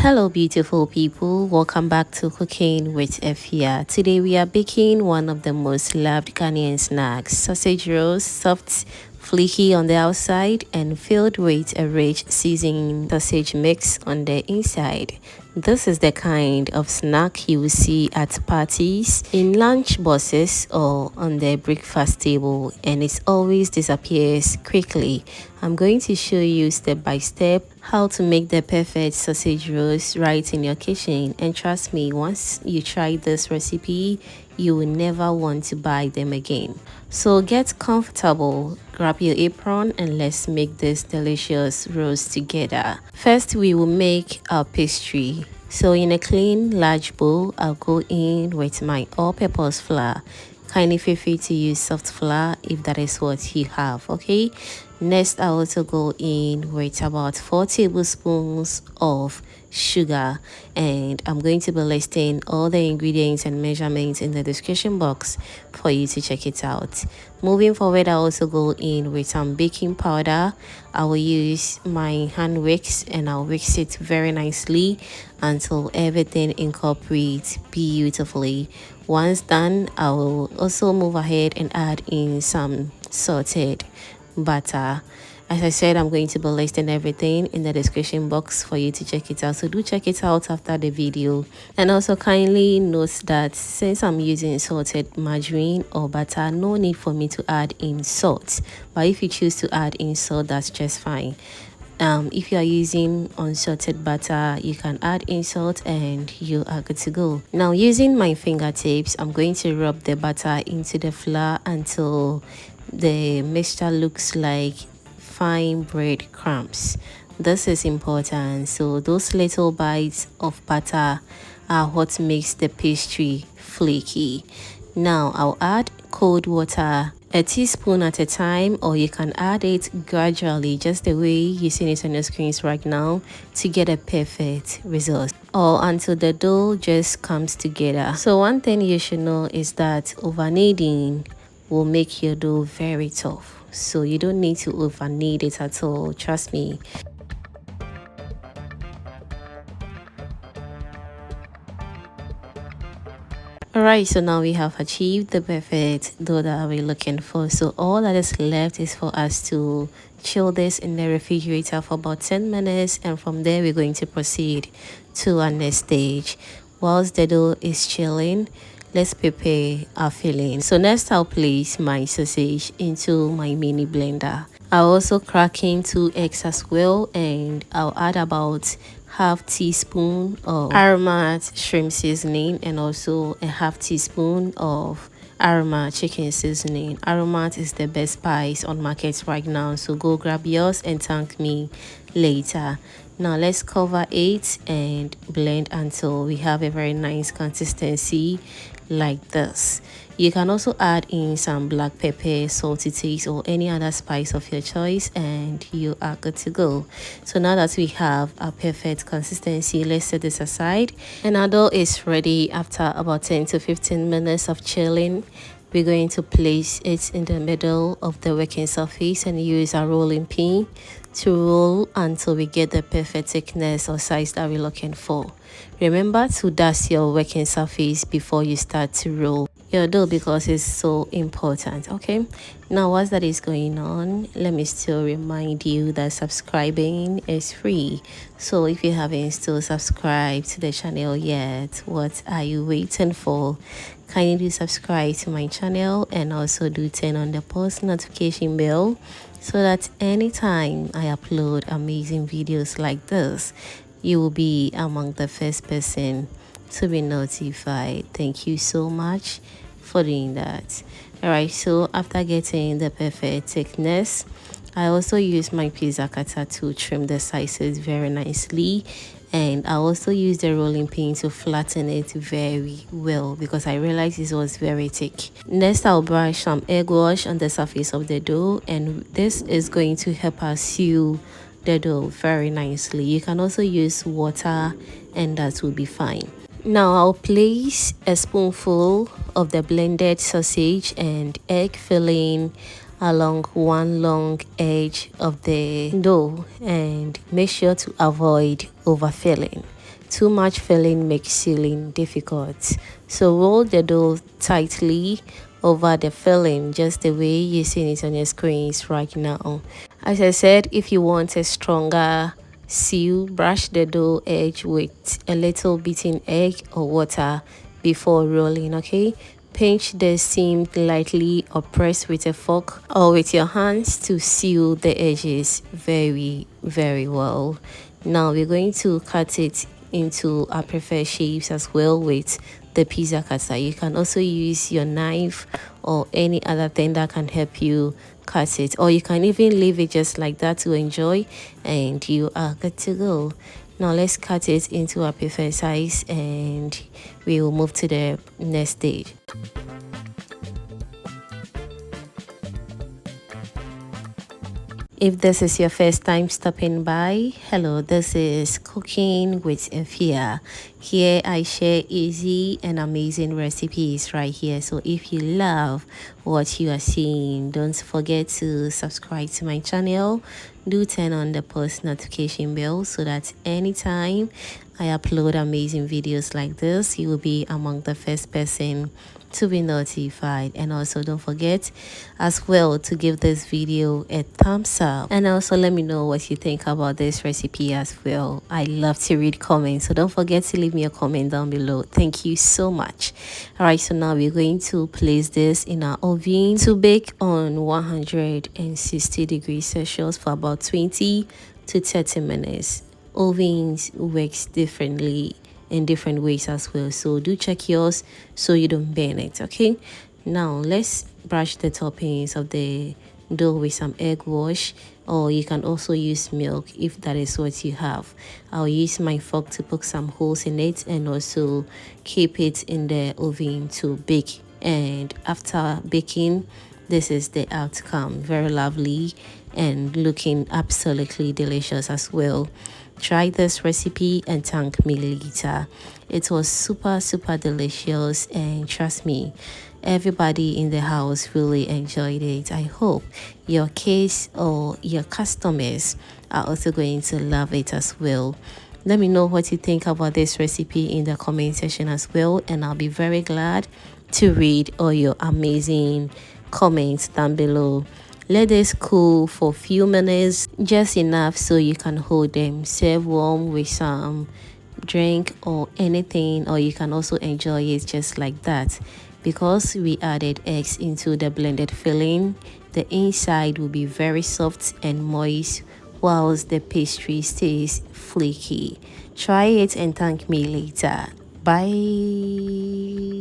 Hello beautiful people, welcome back to Cooking with Efya. Today we are baking one of the most loved Ghanaian snacks, sausage rolls, soft, flaky on the outside and filled with a rich seasoning sausage mix on the inside. This is the kind of snack you will see at parties, in lunch boxes or on the breakfast table, and it always disappears quickly. I'm going to show you step by step how to make the perfect sausage rolls right in your kitchen, and trust me, once you try this recipe you will never want to buy them again. So get comfortable, grab your apron, and let's make this delicious rolls together. First we will make our pastry. So in a clean large bowl, I'll go in with my all-purpose flour. Kindly feel free to use soft flour if that is what you have, okay? Next, I also go in with about 4 tablespoons of sugar, and I'm going to be listing all the ingredients and measurements in the description box for you to check it out. Moving forward, I also go in with some baking powder. I will use my hand whisk and I'll whisk it very nicely until everything incorporates beautifully. Once done, I will also move ahead and add in some salted butter. As I said, I'm going to be listing everything in the description box for you to check it out, so do check it out after the video. And also kindly note that since I'm using salted margarine or butter, no need for me to add in salt, but if you choose to add in salt, that's just fine. If you are using unsalted butter, you can add in salt and you are good to go. Now, using my fingertips, I'm going to rub the butter into the flour until the mixture looks like fine bread crumbs. This is important, so those little bites of butter are what makes the pastry flaky. Now I'll add cold water, a teaspoon at a time, or you can add it gradually, just the way you see it on your screens right now, to get a perfect result, or until the dough just comes together. So one thing you should know is that over kneading will make your dough very tough, so you don't need to over knead it at all, trust me. Alright, so now we have achieved the perfect dough that we're looking for. So all that is left is for us to chill this in the refrigerator for about 10 minutes, and from there we're going to proceed to our next stage. Whilst the dough is chilling, let's prepare our filling. So next, I'll place my sausage into my mini blender. I'll also crack in 2 eggs as well, and I'll add about half teaspoon of Aromatic shrimp seasoning and also a half teaspoon of Aromatic chicken seasoning. Aromatic is the best spice on market right now, so go grab yours and thank me later. Now let's cover it and blend until we have a very nice consistency like this. You can also add in some black pepper, salty taste, or any other spice of your choice, and you are good to go. So now that we have a perfect consistency, let's set this aside, and our dough is ready. After about 10 to 15 minutes of chilling, we're going to place it in the middle of the working surface and use a rolling pin to roll until we get the perfect thickness or size that we're looking for. Remember to dust your working surface before you start to roll your dough, because it's so important. Okay, now whilst that is going on, let me still remind you that subscribing is free. So if you haven't still subscribed to the channel yet, what are you waiting for? Kindly do subscribe to my channel, and also do turn on the post notification bell so that anytime I upload amazing videos like this, you will be among the first person to be notified. Thank you so much for doing that. Alright, so after getting the perfect thickness, I also use my pizza cutter to trim the slices very nicely, and I also use the rolling pin to flatten it very well because I realized it was very thick. Next, I'll brush some egg wash on the surface of the dough, and this is going to help us seal the dough very nicely. You can also use water and that will be fine. Now I'll place a spoonful of the blended sausage and egg filling along one long edge of the dough, and make sure to avoid overfilling. Too much filling makes sealing difficult. So roll the dough tightly over the filling, just the way you're seeing it on your screens right now. As I said, if you want a stronger seal, brush the dough edge with a little beaten egg or water before rolling, okay? Pinch the seam lightly or press with a fork or with your hands to seal the edges very well. Now we're going to cut it into our preferred shapes as well with the pizza cutter. You can also use your knife or any other thing that can help you cut it, or you can even leave it just like that to enjoy, and you are good to go. Now let's cut it into our preferred size and we will move to the next stage. If this is your first time stopping by, hello, this is Cooking with Efya. Here I share easy and amazing recipes right here. So if you love what you are seeing, don't forget to subscribe to my channel. Do turn on the post notification bell so that anytime I upload amazing videos like this, you will be among the first person to be notified. And also don't forget as well to give this video a thumbs up, and also let me know what you think about this recipe as well. I love to read comments, so don't forget to leave me a comment down below. Thank you so much. All right, so now we're going to place this in our oven to bake on 160 degrees Celsius for about 20 to 30 minutes. Ovens works differently in different ways as well, so do check yours so you don't burn it. Okay, now let's brush the toppings of the dough with some egg wash, or you can also use milk if that is what you have. I'll use my fork to poke some holes in it and also keep it in the oven to bake. And after baking, this is the outcome. Very lovely and looking absolutely delicious as well. Try this recipe and thank me later. It was super delicious, and trust me, everybody in the house really enjoyed it. I hope your kids or your customers are also going to love it as well. Let me know what you think about this recipe in the comment section as well, and I'll be very glad to read all your amazing comments down below. Let this cool for a few minutes, just enough so you can hold them. Serve warm with some drink or anything, or you can also enjoy it just like that. Because we added eggs into the blended filling, the inside will be very soft and moist, whilst the pastry stays flaky. Try it and thank me later. Bye.